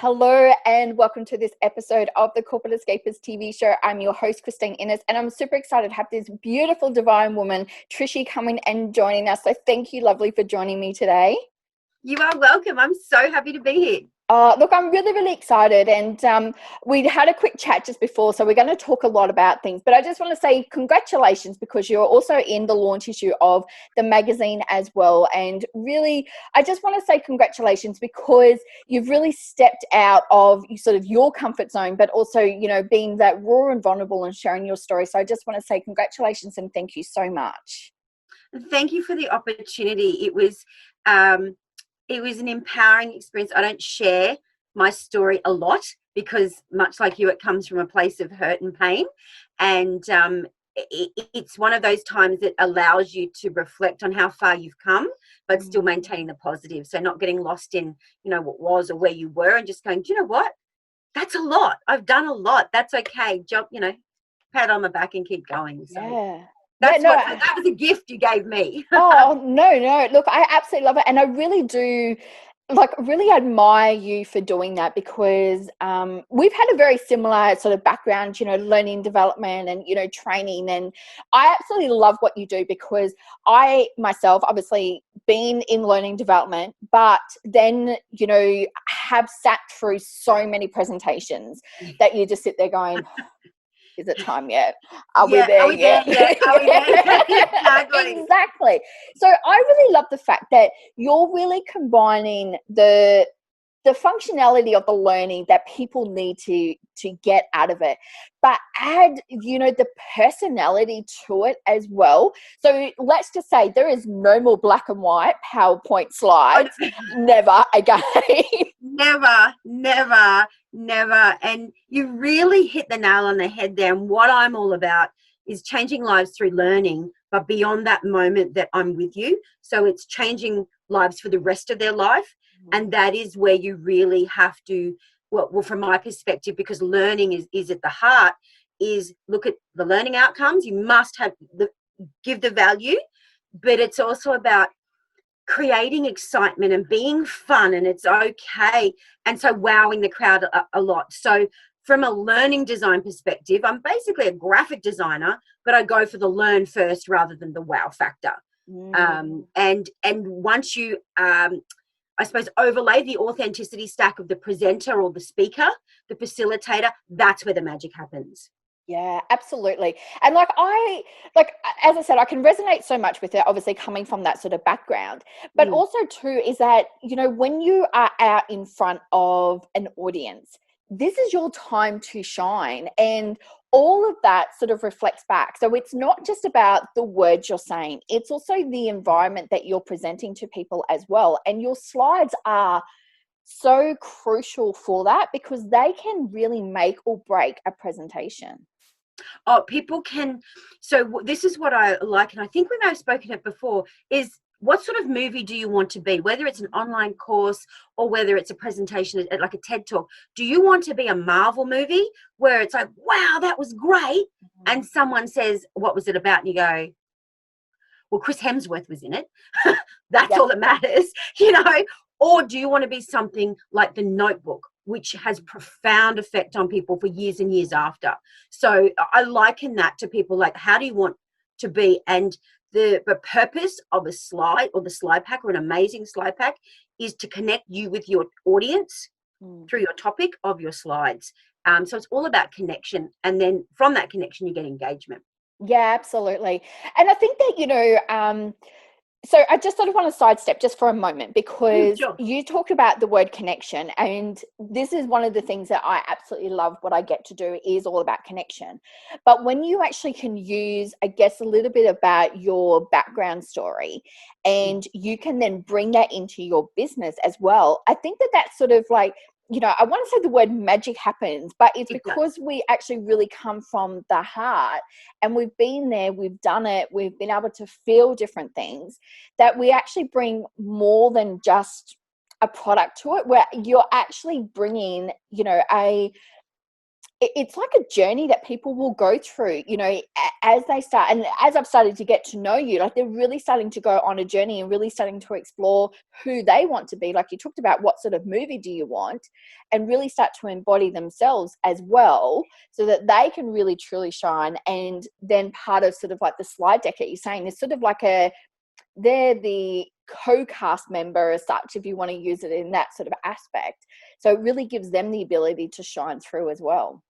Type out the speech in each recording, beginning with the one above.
Hello and welcome to this episode of the Corporate Escapists TV show. I'm your host, Christine Innes, and I'm super excited to have this beautiful divine woman, Trishi, coming and joining us. So thank you, lovely, for joining me today. You are welcome. I'm so happy to be here. Look, I'm really excited, and we had a quick chat just before, so we're going to talk a lot about things, but I just want to say congratulations because you're also in the launch issue of the magazine as well, and really I just want to say congratulations because you've really stepped out of sort of your comfort zone, but also, you know, being that raw and vulnerable and sharing your story. So I just want to say congratulations and thank you so much. Thank you for the opportunity. It was an empowering experience. I don't share my story a lot because, much like you, it comes from a place of hurt and pain. And it's one of those times that allows you to reflect on how far you've come, but still maintaining the positive. So not getting lost in, you know, what was or where you were and just going, do you know what? That's a lot. I've done a lot. That's okay. Jump, you know, pat on my back and keep going. So. Yeah. That was a gift you gave me. Oh, no. Look, I absolutely love it. And I really do, really admire you for doing that because we've had a very similar sort of background, you know, learning development and, you know, training. And I absolutely love what you do because I myself, obviously, been in learning development, but then, you know, have sat through so many presentations that you just sit there going, is it time yet? Are we there yet? Are we there? Exactly. Exactly. So I really love the fact that you're really combining the functionality of the learning that people need to get out of it, but add, you know, the personality to it as well. So let's just say there is no more black and white PowerPoint slides. Never again. Never. And you really hit the nail on the head there. And what I'm all about is changing lives through learning, but beyond that moment that I'm with you. So it's changing lives for the rest of their life. And that is where you really have to, well, from my perspective, because learning is at the heart, is look at the learning outcomes. You must give the value, but it's also about creating excitement and being fun, and it's okay. And so wowing the crowd a lot. So from a learning design perspective, I'm basically a graphic designer, but I go for the learn first rather than the wow factor. And once you I suppose overlay the authenticity stack of the presenter or the speaker, the facilitator, that's where the magic happens. Yeah, absolutely. And as I said, I can resonate so much with it, obviously coming from that sort of background, but also too is that, you know, when you are out in front of an audience, this is your time to shine, and all of that sort of reflects back. So it's not just about the words you're saying, it's also the environment that you're presenting to people as well. And your slides are so crucial for that because they can really make or break a presentation. Oh, people can. So this is what I like, and I think we may have spoken it before, is what sort of movie do you want to be? Whether it's an online course or whether it's a presentation like a TED Talk, do you want to be a Marvel movie where it's like, wow, that was great, and someone says, what was it about? And you go, well, Chris Hemsworth was in it. That's all that matters, you know? Or do you want to be something like The Notebook, which has profound effect on people for years and years after? So I liken that to people like, how do you want to be? And the purpose of a slide or the slide pack or an amazing slide pack is to connect you with your audience through your topic of your slides. So it's all about connection. And then from that connection, you get engagement. Yeah, absolutely. And I think that, you know, so I just sort of want to sidestep just for a moment because Sure. you talked about the word connection, and this is one of the things that I absolutely love. What I get to do is all about connection. But when you actually can use, I guess, a little bit about your background story and you can then bring that into your business as well, I think that that's sort of like, you know, I want to say the word magic happens, but it's because we actually really come from the heart and we've been there, we've done it, we've been able to feel different things, that we actually bring more than just a product to it, where you're actually bringing, you know, it's like a journey that people will go through, you know, as they start. And as I've started to get to know you, like they're really starting to go on a journey and really starting to explore who they want to be. Like you talked about, what sort of movie do you want, and really start to embody themselves as well, so that they can really truly shine. And then part of sort of like the slide deck that you're saying is sort of like they're the co-cast member as such, if you want to use it in that sort of aspect. So it really gives them the ability to shine through as well.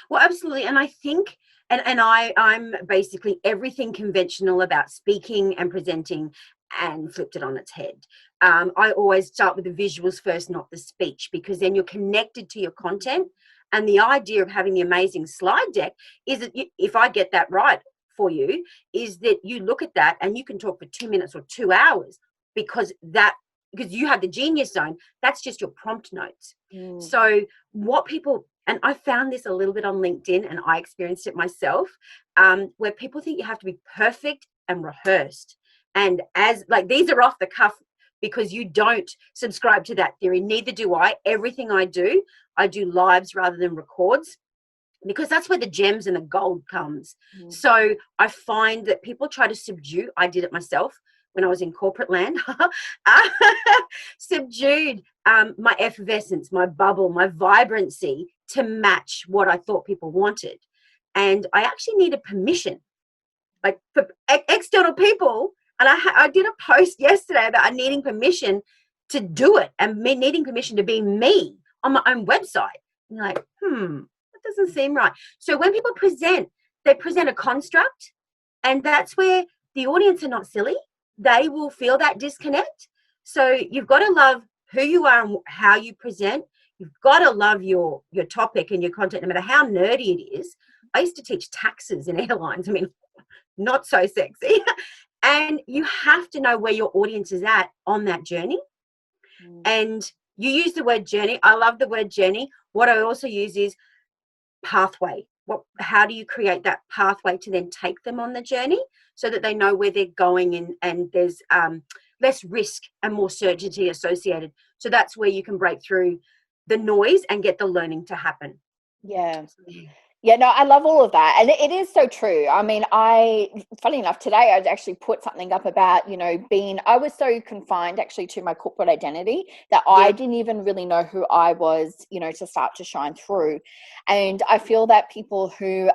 Well, absolutely. And I think, I'm basically everything conventional about speaking and presenting and flipped it on its head. I always start with the visuals first, not the speech, because then you're connected to your content. And the idea of having the amazing slide deck is that if I get that right for you, is that you look at that and you can talk for 2 minutes or 2 hours, because you have the genius zone. That's just your prompt notes. So what people, and I found this a little bit on LinkedIn, and I experienced it myself, where people think you have to be perfect and rehearsed. And as like, these are off the cuff, because you don't subscribe to that theory. Neither do I. Everything I do lives rather than records, because that's where the gems and the gold comes. So I find that people try to subdue. I did it myself when I was in corporate land. Subdued my effervescence, my bubble, my vibrancy to match what I thought people wanted. And I actually needed permission, like for external people. And I did a post yesterday about needing permission to do it, and me needing permission to be me on my own website. And you're like, that doesn't seem right. So when people present, they present a construct, and that's where the audience are not silly. They will feel that disconnect. So you've got to love who you are and how you present. You've got to love your topic and your content, no matter how nerdy it is. I used to teach taxes in airlines. I mean, not so sexy. And you have to know where your audience is at on that journey. And you use the word journey. I love the word journey. What I also use is pathway. How do you create that pathway to then take them on the journey, so that they know where they're going, and there's less risk and more certainty associated. So that's where you can break through the noise and get the learning to happen. Yeah, no, I love all of that. And it is so true. I mean, funny enough, today I'd actually put something up about, you know, I was so confined actually to my corporate identity that I didn't even really know who I was, you know, to start to shine through. And I feel that people who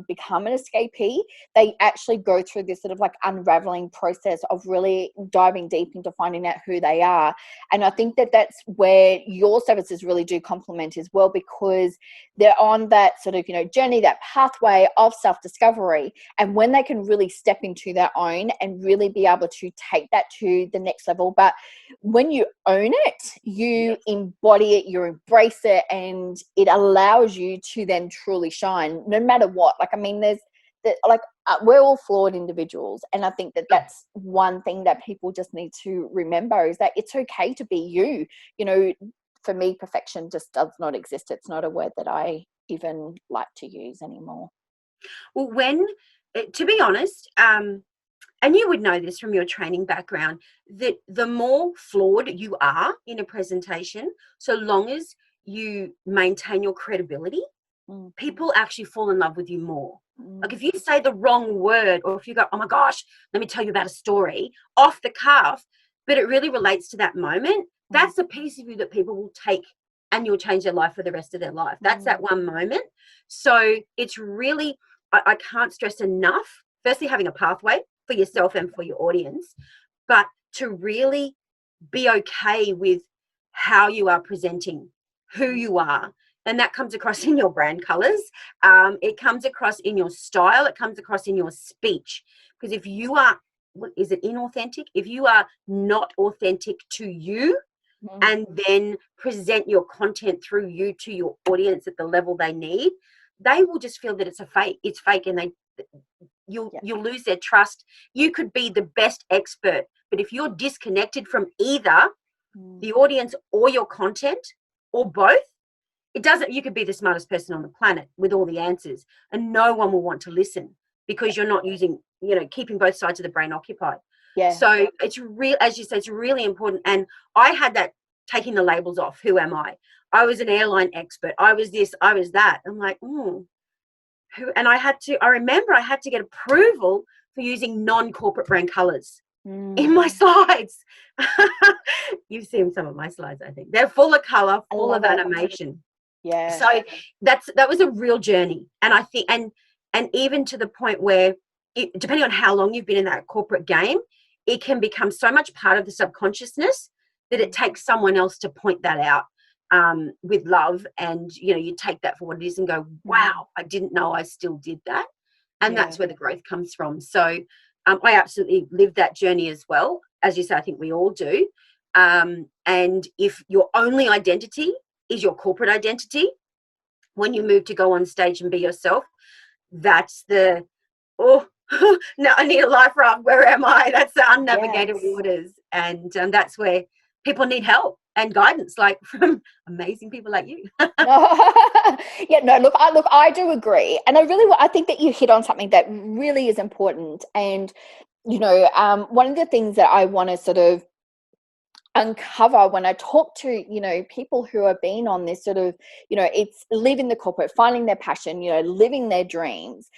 become an escapee, they actually go through this sort of like unraveling process of really diving deep into finding out who they are. And I think that that's where your services really do complement as well, because they're on that sort of, you know, journey, that pathway of self-discovery. And when they can really step into their own and really be able to take that to the next level, but when you own it, you embody it, you embrace it, and it allows you to then truly shine no matter what. Like, I mean, we're all flawed individuals, and I think that that's one thing that people just need to remember, is that it's okay to be you. You know, for me, perfection just does not exist. It's not a word that I even like to use anymore. Well, to be honest, and you would know this from your training background, that the more flawed you are in a presentation, so long as you maintain your credibility, people actually fall in love with you more. Like if you say the wrong word, or if you go, oh my gosh, let me tell you about a story off the cuff, but it really relates to that moment, that's a piece of you that people will take, and you'll change their life for the rest of their life. That's that one moment. So it's really, I can't stress enough, firstly, having a pathway for yourself and for your audience, but to really be okay with how you are presenting, who you are. And that comes across in your brand colors. It comes across in your style. It comes across in your speech. Because if you are, is it inauthentic? If you are not authentic to you, and then present your content through you to your audience at the level they need, they will just feel that it's fake, and you'll lose their trust. You could be the best expert, but if you're disconnected from either the audience or your content, or both, you could be the smartest person on the planet with all the answers, and no one will want to listen, because you're not using, keeping both sides of the brain occupied. So it's real, as you say, it's really important. And I had that, taking the labels off. Who am I? I was an airline expert. I was this, I was that. I'm like, and I remember I had to get approval for using non-corporate brand colors in my slides. You've seen some of my slides, I think. They're full of color, full of animation. Yeah. So that was a real journey. And I think, and even to the point where, depending on how long you've been in that corporate game, it can become so much part of the subconsciousness that it takes someone else to point that out with love. And, you take that for what it is and go, wow, I didn't know I still did that. And that's where the growth comes from. So I absolutely lived that journey as well. As you say, I think we all do. And if your only identity is your corporate identity, when you move to go on stage and be yourself, that's the, no, I need a life raft. Where am I? That's the unnavigated waters. And that's where people need help and guidance, like from amazing people like you. Yeah, no, look, I do agree. And I think that you hit on something that really is important. And, one of the things that I want to sort of uncover when I talk to, people who have been on this sort of, it's leaving the corporate, finding their passion, living their dreams.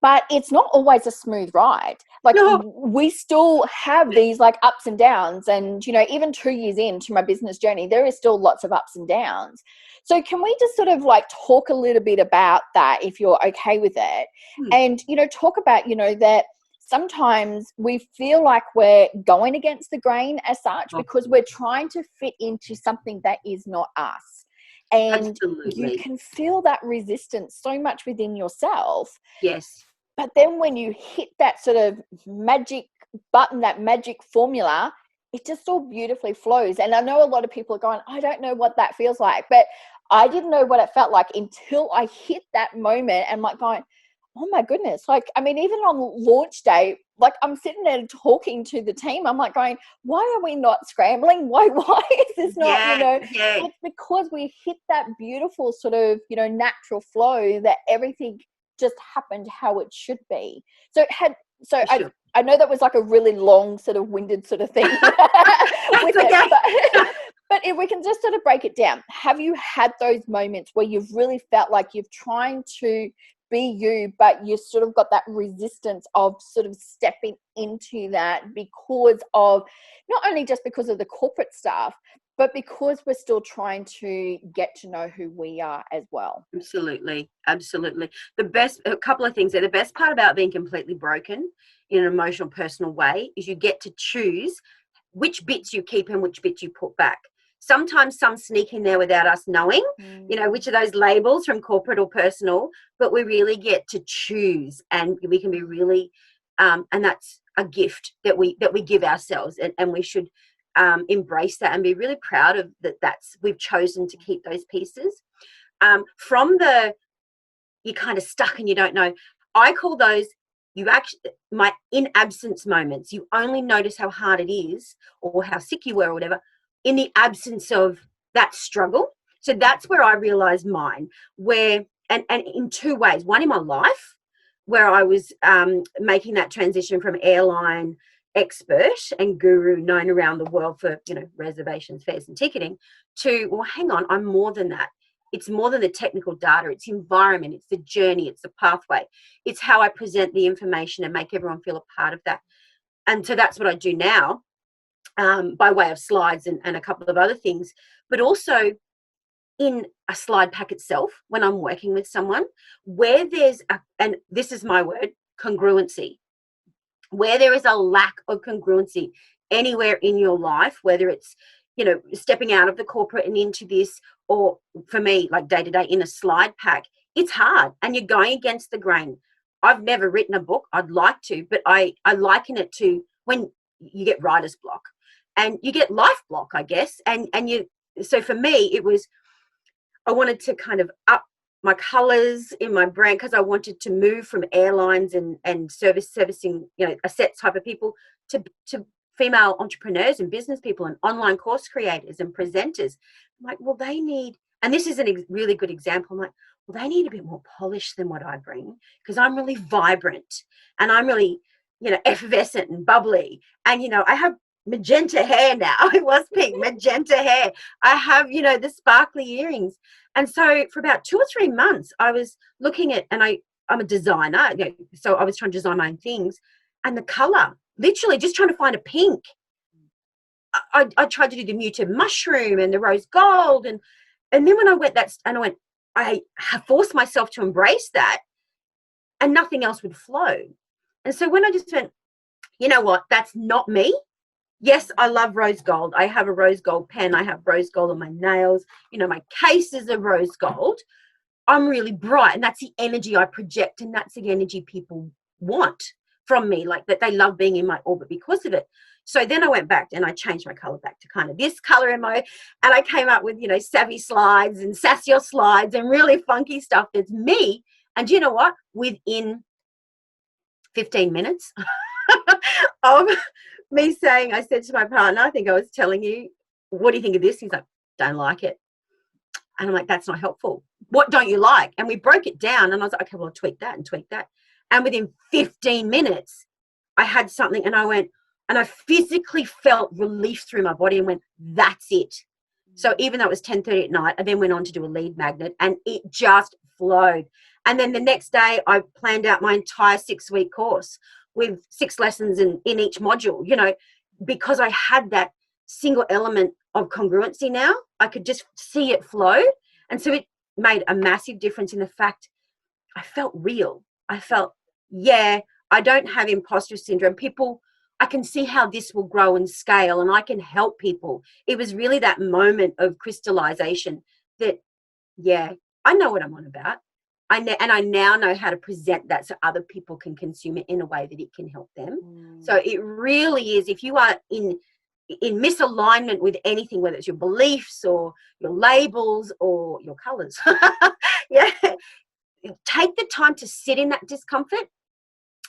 But it's not always a smooth ride. Like we still have these like ups and downs. And, even 2 years into my business journey, there is still lots of ups and downs. So can we just sort of like talk a little bit about that, if you're okay with it? And, talk about, that sometimes we feel like we're going against the grain as such because we're trying to fit into something that is not us. And you can feel that resistance so much within yourself. Yes. But then when you hit that sort of magic button, that magic formula, it just all beautifully flows. And I know a lot of people are going, I don't know what that feels like. But I didn't know what it felt like until I hit that moment and like going, oh my goodness. Like, I mean, even on launch day, like I'm sitting there talking to the team. I'm like going, why are we not scrambling? Why is this not, It's because we hit that beautiful sort of, natural flow that everything just happened how it should be. I know that was like a really long sort of winded sort of thing with it, but if we can just sort of break it down, have you had those moments where you've really felt like you're trying to be you, but you sort of got that resistance of sort of stepping into that because of, not only just because of the corporate stuff, but because we're still trying to get to know who we are as well? Absolutely. A couple of things there. The best part about being completely broken in an emotional, personal way is you get to choose which bits you keep and which bits you put back. Sometimes some sneak in there without us knowing, which of those labels from corporate or personal, but we really get to choose, and we can be really, and that's a gift that we give ourselves, and we should embrace that and be really proud of that. We've chosen to keep those pieces. From you're kind of stuck and you don't know. I call those my in absence moments. You only notice how hard it is or how sick you were or whatever in the absence of that struggle. So that's where I realized mine, where, and in two ways. One, in my life, where I was making that transition from airline expert and guru known around the world for, reservations, fares and ticketing, to, well, hang on, I'm more than that. It's more than the technical data. It's environment. It's the journey. It's the pathway. It's how I present the information and make everyone feel a part of that. And so that's what I do now, by way of slides and a couple of other things, but also in a slide pack itself when I'm working with someone, where there's and this is my word, congruency, where there is a lack of congruency anywhere in your life, whether it's, stepping out of the corporate and into this, or for me, like day to day in a slide pack, it's hard and you're going against the grain. I've never written a book. I'd like to, but I liken it to when you get writer's block and you get life block, I guess. So for me, it was, I wanted to kind of up my colors in my brand because I wanted to move from airlines and servicing, a set type of people to female entrepreneurs and business people and online course creators and presenters. I'm like, well, they need, and this is a really good example. I'm like, well, they need a bit more polish than what I bring because I'm really vibrant and I'm really, effervescent and bubbly. And, I have magenta hair now. It was pink, magenta hair. I have, you know, the sparkly earrings. And so for about 2 or 3 months, I was looking at, and I'm a designer, you know, so I was trying to design my own things. And the color, literally just trying to find a pink. I tried to do the muted mushroom and the rose gold. And then when I went I have forced myself to embrace that, and nothing else would flow. And so when I just went, you know what, that's not me. Yes, I love rose gold. I have a rose gold pen. I have rose gold on my nails. You know, my case is a rose gold. I'm really bright, and that's the energy I project, and that's the energy people want from me, like that they love being in my orbit because of it. So then I went back and I changed my color back to kind of this color and I came up with, you know, savvy slides and sassier slides and really funky stuff that's me. And you know what? Within 15 minutes of me saying, I said to my partner, I think I was telling you, what do you think of this? He's like, don't like it. And I'm like, that's not helpful. What don't you like? And we broke it down, and I was like, okay, well, I'll tweak that and tweak that. And within 15 minutes, I had something, and I went, and I physically felt relief through my body and went, that's it. So even though it was 10:30 at night, I then went on to do a lead magnet, and it just flowed. And then the next day, I planned out my entire 6-week course with 6 lessons in each module, you know, because I had that single element of congruency now. I could just see it flow. And so it made a massive difference in the fact I felt real. I felt, yeah, I don't have imposter syndrome. People, I can see how this will grow and scale, and I can help people. It was really that moment of crystallization that, yeah, I know what I'm on about. And I now know how to present that so other people can consume it in a way that it can help them. So it really is, if you are in misalignment with anything, whether it's your beliefs or your labels or your colors, yeah, take the time to sit in that discomfort.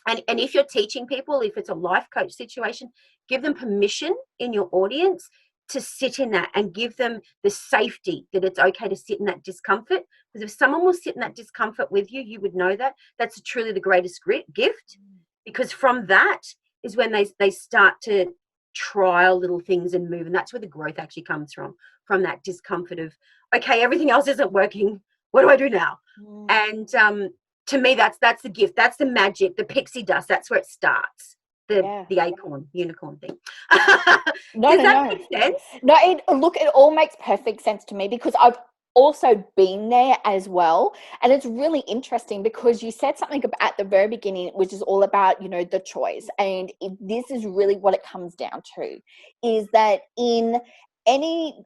And if you're teaching people, if it's a life coach situation, give them permission in your audience to sit in that, and give them the safety that it's okay to sit in that discomfort. Because if someone will sit in that discomfort with you, you would know that. That's truly the greatest gift, because from that is when they start to trial little things and move. And that's where the growth actually comes from that discomfort of, okay, everything else isn't working. What do I do now? And to me, that's the gift. That's the magic, the pixie dust. That's where it starts. The acorn, unicorn thing. No, Does that make sense? No, it all makes perfect sense to me, because I've also been there as well. And it's really interesting because you said something at the very beginning, which is all about, you know, the choice. And this is really what it comes down to, is that in any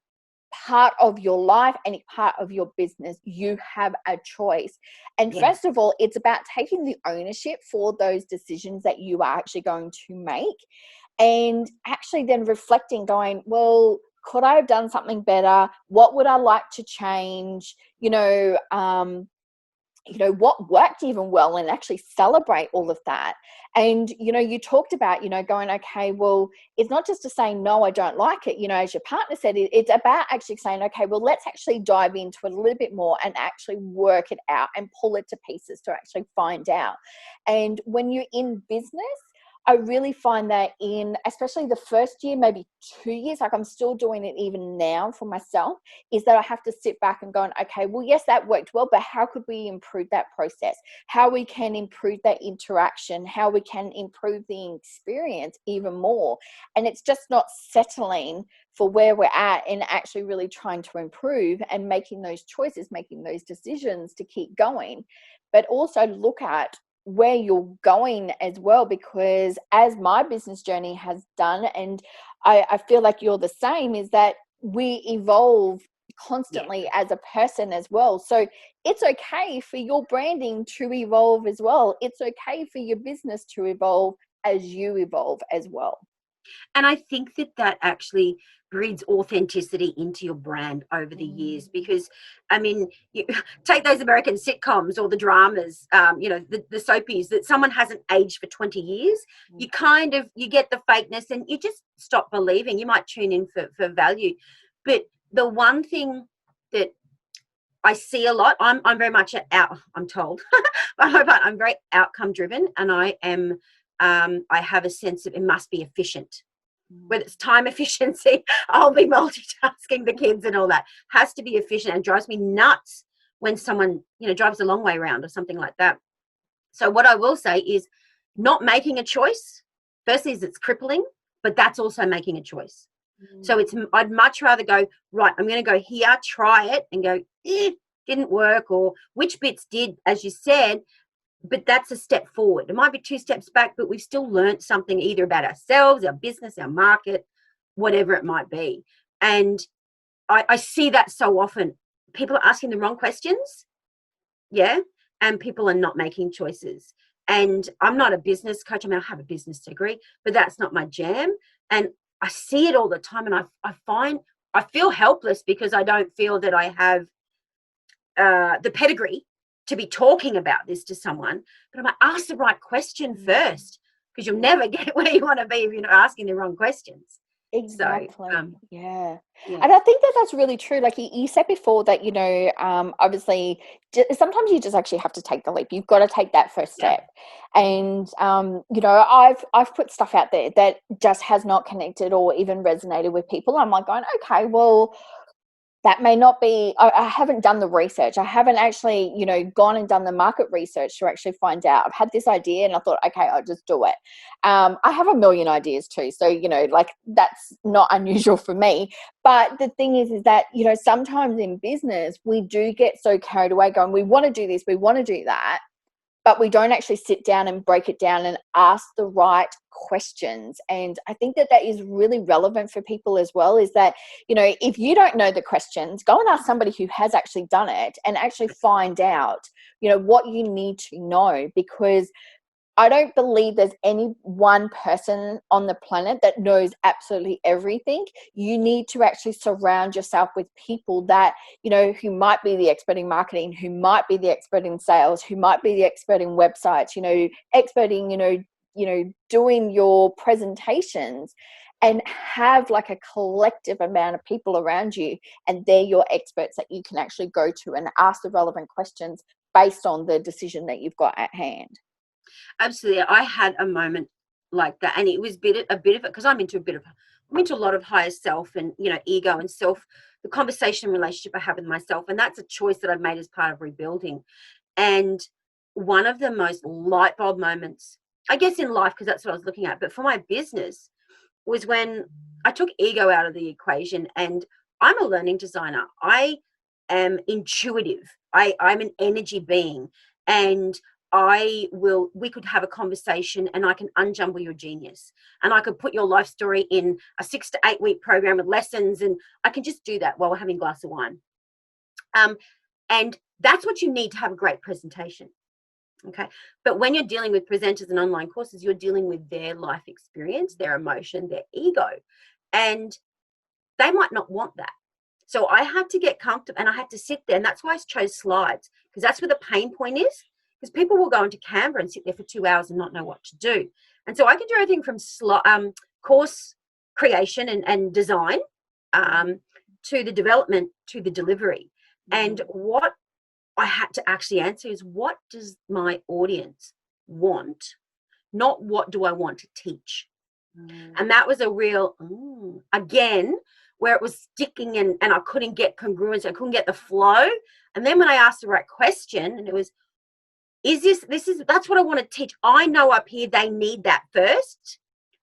part of your life, any part of your business, you have a choice. And first of all, it's about taking the ownership for those decisions that you are actually going to make, and actually then reflecting, going, well, could I have done something better? What would I like to change? What worked even well, and actually celebrate all of that. And, you know, you talked about, you know, going, okay, well, it's not just to say, no, I don't like it. You know, as your partner said, it's about actually saying, okay, well, let's actually dive into it a little bit more and actually work it out and pull it to pieces to actually find out. And when you're in business, I really find that in, especially the first year, maybe 2 years, like I'm still doing it even now for myself, is that I have to sit back and go, okay, well, yes, that worked well, but how could we improve that process? How we can improve that interaction, how we can improve the experience even more. And it's just not settling for where we're at, and actually really trying to improve and making those choices, making those decisions to keep going, but also look at where you're going as well. Because as my business journey has done, and I feel like you're the same, is that we evolve constantly as a person as well. So it's okay for your branding to evolve as well. It's okay for your business to evolve as you evolve as well. And I think that actually breeds authenticity into your brand over the years, because, I mean, you take those American sitcoms or the dramas, the soapies that someone hasn't aged for 20 years, you get the fakeness and you just stop believing. You might tune in for value. But the one thing that I see a lot, I'm very much I'm told, but I'm very outcome driven, and I have a sense of it must be efficient. whether it's time efficiency, I'll be multitasking the kids and all that. Has to be efficient, and drives me nuts when someone, drives a long way around or something like that. So what I will say is not making a choice, firstly, is it's crippling, but that's also making a choice. So I'd much rather go, right, I'm going to go here, try it, and go, didn't work, or which bits did, as you said, but that's a step forward. It might be 2 steps back, but we've still learned something either about ourselves, our business, our market, whatever it might be. And I see that so often. People are asking the wrong questions, and people are not making choices. And I'm not a business coach. I mean, I have a business degree, but that's not my jam. And I see it all the time, and I feel helpless because I don't feel that I have the pedigree to be talking about this to someone. But I'm like, ask the right question first, because you'll never get where you want to be if you're not asking the wrong questions. Exactly. So, yeah. And I think that that's really true. Like you said before that, obviously sometimes you just actually have to take the leap. You've got to take that first step. And, I've put stuff out there that just has not connected or even resonated with people. I'm like going, okay, well, that may not be, I haven't done the research. I haven't actually, gone and done the market research to actually find out. I've had this idea and I thought, okay, I'll just do it. I have a million ideas too. So, that's not unusual for me. But the thing is that, sometimes in business, we do get so carried away going, we want to do this, we want to do that. But we don't actually sit down and break it down and ask the right questions. And I think that that is really relevant for people as well, is that, if you don't know the questions, go and ask somebody who has actually done it and actually find out, what you need to know, because I don't believe there's any one person on the planet that knows absolutely everything. You need to actually surround yourself with people that, who might be the expert in marketing, who might be the expert in sales, who might be the expert in websites, expert in, doing your presentations, and have like a collective amount of people around you, and they're your experts that you can actually go to and ask the relevant questions based on the decision that you've got at hand. Absolutely. I had a moment like that, and it was a bit of it, because I'm into a lot of higher self and, ego and self, the conversation relationship I have with myself. And that's a choice that I've made as part of rebuilding. And one of the most light bulb moments, I guess, in life, because that's what I was looking at, but for my business, was when I took ego out of the equation. And I'm a learning designer. I am intuitive. I'm an energy being. And we could have a conversation and I can unjumble your genius, and I could put your life story in a 6 to 8 week program with lessons, and I can just do that while we're having a glass of wine. And that's what you need to have a great presentation. Okay. But when you're dealing with presenters and online courses, you're dealing with their life experience, their emotion, their ego, and they might not want that. So I had to get comfortable, and I had to sit there. And that's why I chose slides, because that's where the pain point is. Because people will go into Canva and sit there for 2 hours and not know what to do. And so I can do everything from course creation and design to the development to the delivery. And what I had to actually answer is, what does my audience want? Not what do I want to teach? And that was a real, again, where it was sticking and I couldn't get congruence. I couldn't get the flow. And then when I asked the right question, and it was, that's what I want to teach. I know up here they need that first.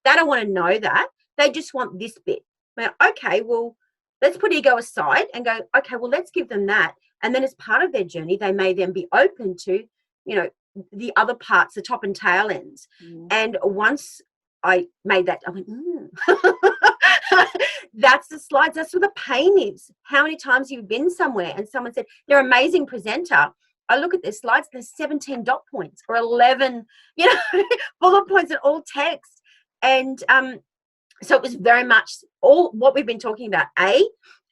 They don't want to know that. They just want this bit. Well, okay, well, let's put ego aside and go, okay, well, let's give them that. And then as part of their journey, they may then be open to, the other parts, the top and tail ends. And once I made that, I went, that's the slides. That's where the pain is. How many times you've been somewhere and someone said, you're an amazing presenter. I look at their slides, there's 17 dot points or 11, bullet points and all text. And so it was very much all what we've been talking about. A,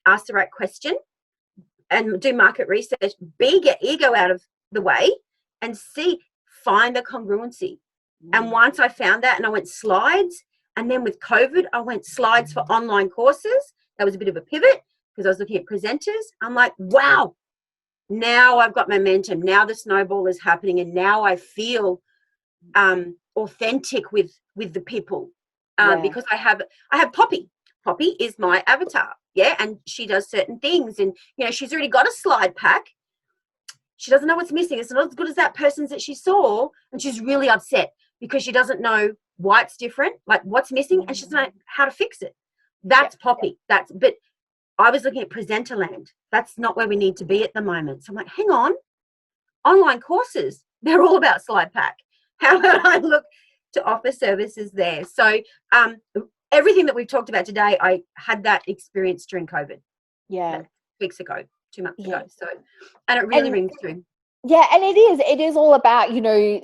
ask the right question and do market research. B, get ego out of the way. And C, find the congruency. And once I found that, and I went slides, and then with COVID, I went slides for online courses. That was a bit of a pivot because I was looking at presenters. I'm like, wow. Now I've got momentum. Now the snowball is happening, and now I feel authentic with the people. because I have Poppy. Poppy is my avatar, yeah, and she does certain things, and she's already got a slide pack. She doesn't know what's missing. It's not as good as that person's that she saw, and she's really upset because she doesn't know why it's different, like what's missing, and she doesn't know how to fix it. That's Poppy. But I was looking at presenter land. That's not where we need to be at the moment. So I'm like, hang on, online courses, they're all about slide pack. How about I look to offer services there? So everything that we've talked about today, I had that experience during COVID. Yeah. Weeks ago, 2 months ago. So, and it really rings true. Yeah, and it is all about,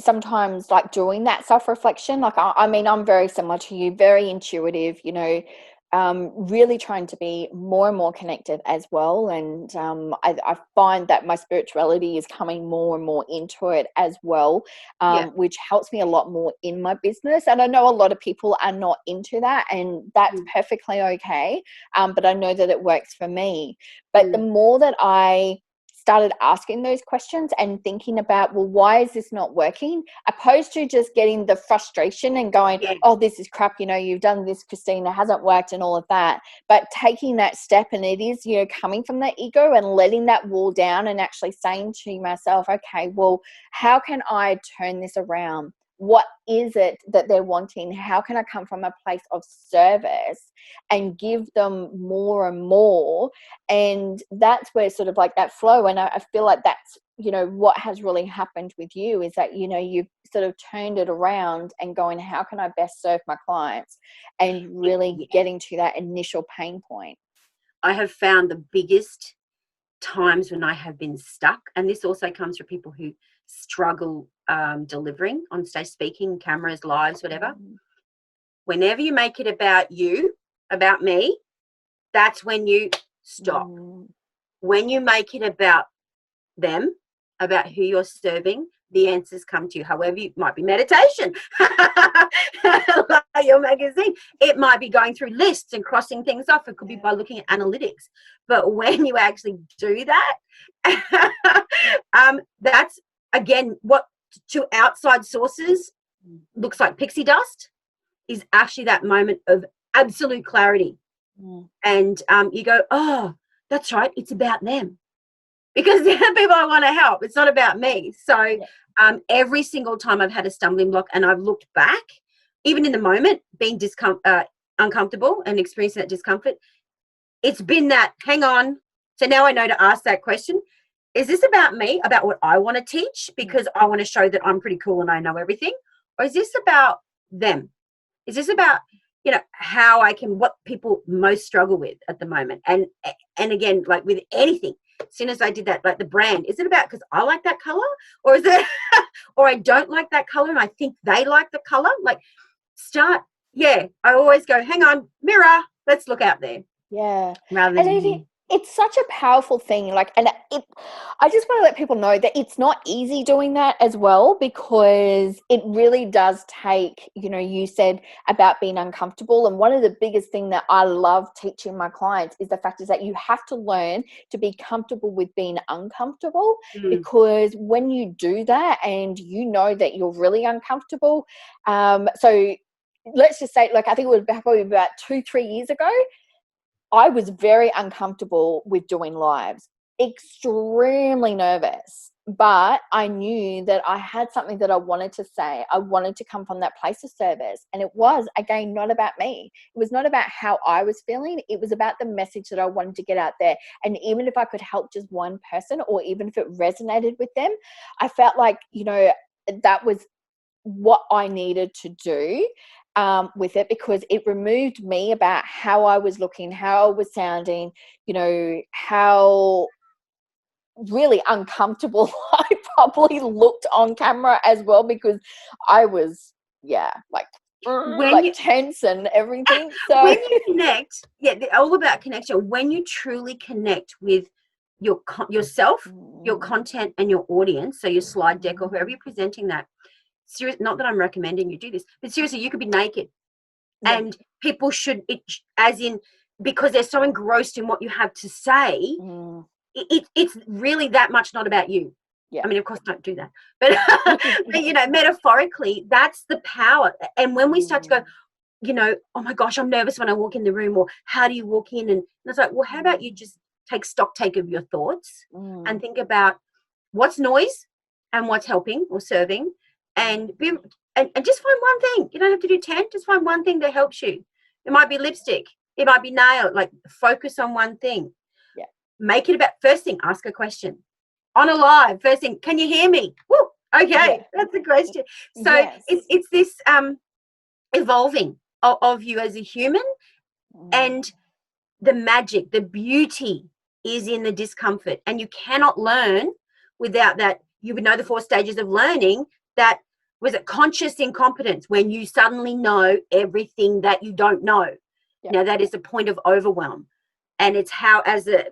sometimes like doing that self-reflection. Like, I mean, I'm very similar to you, very intuitive, really trying to be more and more connected as well. And I find that my spirituality is coming more and more into it as well, which helps me a lot more in my business. And I know a lot of people are not into that, and that's perfectly okay. But I know that it works for me. But the more that I started asking those questions and thinking about, well, why is this not working? Opposed to just getting the frustration and going, oh, this is crap, you've done this, Christine, it hasn't worked and all of that. But taking that step, and it is, coming from that ego and letting that wall down and actually saying to myself, okay, well, how can I turn this around? What is it that they're wanting? How can I come from a place of service and give them more and more? And that's where sort of like that flow. And I feel like that's, what has really happened with you is that, you've sort of turned it around and going, how can I best serve my clients? And really getting to that initial pain point. I have found the biggest times when I have been stuck, and this also comes from people who struggle delivering on stage, speaking, cameras, lives, whatever. Whenever you make it about you, about me, that's when you stop. When you make it about them, about who you're serving, the answers come to you. However, it might be meditation, like your magazine. It might be going through lists and crossing things off. It could be by looking at analytics. But when you actually do that, that's, again, what to outside sources looks like pixie dust is actually that moment of absolute clarity. And you go, oh, that's right, it's about them. Because they're the people I want to help. It's not about me. So every single time I've had a stumbling block and I've looked back, even in the moment, being uncomfortable and experiencing that discomfort, it's been that, hang on. So now I know to ask that question. Is this about me, about what I want to teach because I want to show that I'm pretty cool and I know everything? Or is this about them? Is this about, how I can, what people most struggle with at the moment? And again, like with anything, as soon as I did that, like the brand, is it about because I like that color, or is it, or I don't like that color and I think they like the color? Like I always go, hang on, mirror, let's look out there. Yeah. Rather than it's such a powerful thing. Like, and I just want to let people know that it's not easy doing that as well, because it really does take, you said about being uncomfortable. And one of the biggest thing that I love teaching my clients is the fact is that you have to learn to be comfortable with being uncomfortable, because when you do that and that you're really uncomfortable, so let's just say, like, I think it was probably about 2-3 years ago, I was very uncomfortable with doing lives, extremely nervous, but I knew that I had something that I wanted to say. I wanted to come from that place of service. And it was, again, not about me. It was not about how I was feeling. It was about the message that I wanted to get out there. And even if I could help just one person, or even if it resonated with them, I felt like, that was what I needed to do. With it, because it removed me about how I was looking, how I was sounding, how really uncomfortable I probably looked on camera as well, because I was, tense and everything. So when you connect, all about connection. When you truly connect with yourself, your content, and your audience, so your slide deck or whoever you're presenting that. Not that I'm recommending you do this, but seriously, you could be naked and people should, because they're so engrossed in what you have to say, it's really that much not about you. I mean, of course, don't do that. But, metaphorically, that's the power. And when we start to go, oh my gosh, I'm nervous when I walk in the room, or how do you walk in? And it's like, well, how about you just take of your thoughts and think about what's noise and what's helping or serving, and just find one thing. You don't have to do 10, just find one thing that helps you. It might be lipstick, it might be nail, like focus on one thing. Yeah. Make it about, first thing, ask a question. On a live, first thing, can you hear me? Woo, okay, that's a question. So it's this evolving of you as a human, and the magic, the beauty is in the discomfort, and you cannot learn without that. You would know the 4 stages of learning. That was it, conscious incompetence, when you suddenly know everything that you don't know. Now that is a point of overwhelm, and it's how as a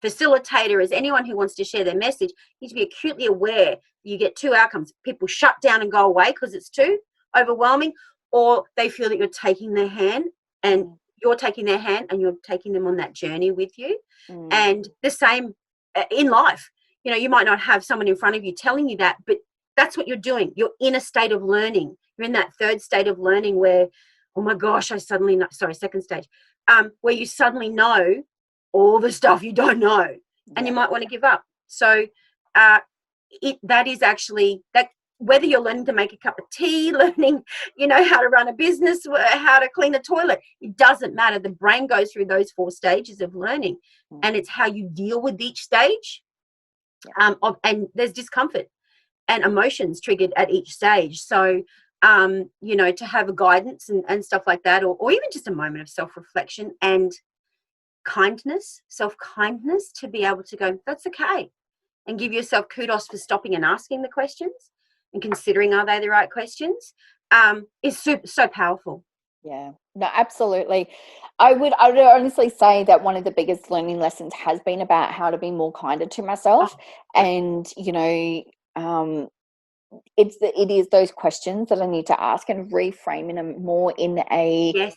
facilitator, as anyone who wants to share their message, you need to be acutely aware. You get 2 outcomes: people shut down and go away because it's too overwhelming, or they feel that you're taking their hand, and you're taking their hand and you're taking them on that journey with you. And the same in life. You might not have someone in front of you telling you that, but that's what you're doing. You're in a state of learning. You're in that 3rd state of learning where, oh my gosh, I suddenly know, sorry, 2nd stage, where you suddenly know all the stuff you don't know, and you might want to give up. So that is actually that. Whether you're learning to make a cup of tea, learning, how to run a business, how to clean a toilet, it doesn't matter. The brain goes through those 4 stages of learning, and it's how you deal with each stage. And there's discomfort and emotions triggered at each stage. So, to have a guidance and stuff like that, or even just a moment of self-reflection and kindness, self-kindness, to be able to go, that's okay, and give yourself kudos for stopping and asking the questions and considering, are they the right questions, is so powerful. Yeah, no, absolutely. I would honestly say that one of the biggest learning lessons has been about how to be more kinder to myself. And, it is those questions that I need to ask and reframe in a more in a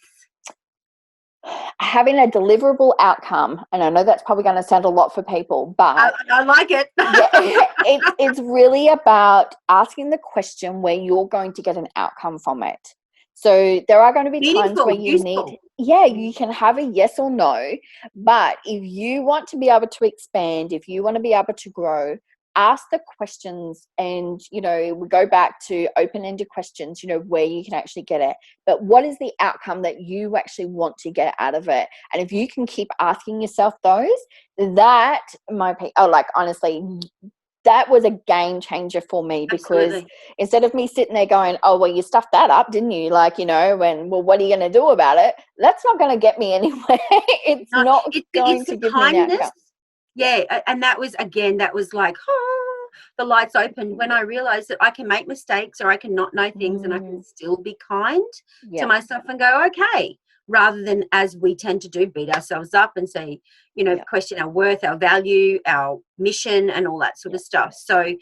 having a deliverable outcome. And I know that's probably going to sound a lot for people, but I like it. It's really about asking the question where you're going to get an outcome from it. So there are going to be times where you you can have a yes or no, but if you want to be able to expand, if you want to be able to grow, ask the questions. And we go back to open-ended questions, where you can actually get it, but what is the outcome that you actually want to get out of it? And if you can keep asking yourself those, that honestly, that was a game changer for me, because instead of me sitting there going, oh, well, you stuffed that up, didn't you? What are you going to do about it? That's not going to get me anywhere. It's not going to give me an outcome. Yeah, and that was like, the lights opened when I realized that I can make mistakes, or I can not know things, and I can still be kind to myself and go, okay, rather than, as we tend to do, beat ourselves up and say, question our worth, our value, our mission, and all that sort of stuff. So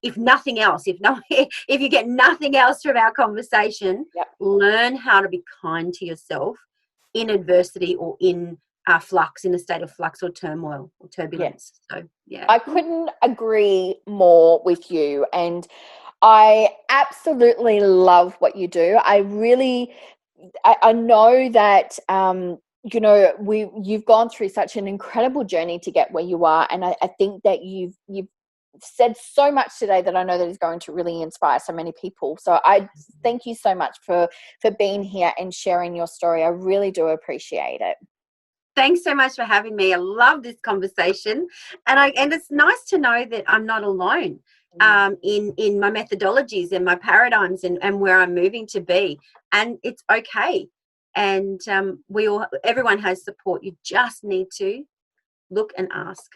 if nothing else, if you get nothing else from our conversation, learn how to be kind to yourself in adversity, or in flux, in a state of flux or turmoil or turbulence. So I couldn't agree more with you, and I absolutely love what you do. I know that you've gone through such an incredible journey to get where you are, and I think that you've said so much today that I know that is going to really inspire so many people. So I thank you so much for being here and sharing your story. I really do appreciate it. Thanks so much for having me. I love this conversation, and it's nice to know that I'm not alone in my methodologies and my paradigms and where I'm moving to be, and it's okay. And everyone has support. You just need to look and ask.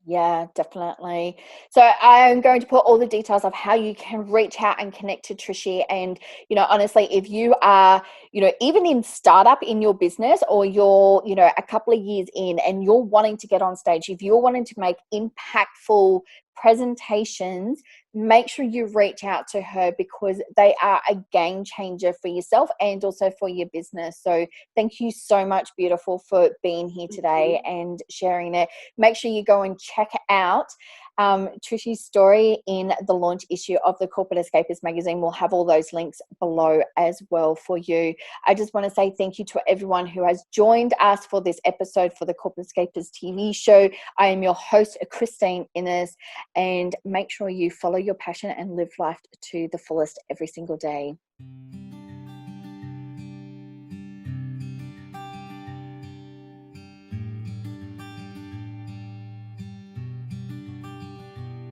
Yeah, definitely. So I'm going to put all the details of how you can reach out and connect to Trishi. And, honestly, if you are, even in startup in your business, or you're, a couple of years in and you're wanting to get on stage, if you're wanting to make impactful presentations, make sure you reach out to her, because they are a game changer for yourself and also for your business. So thank you so much, beautiful, for being here today and sharing it. Make sure you go and check out Trishi's story in the launch issue of the Corporate Escapists magazine. We'll have all those links below as well for you. I just want to say thank you to everyone who has joined us for this episode for the Corporate Escapists TV show. I am your host, Christine Innes, and make sure you follow your passion and live life to the fullest every single day.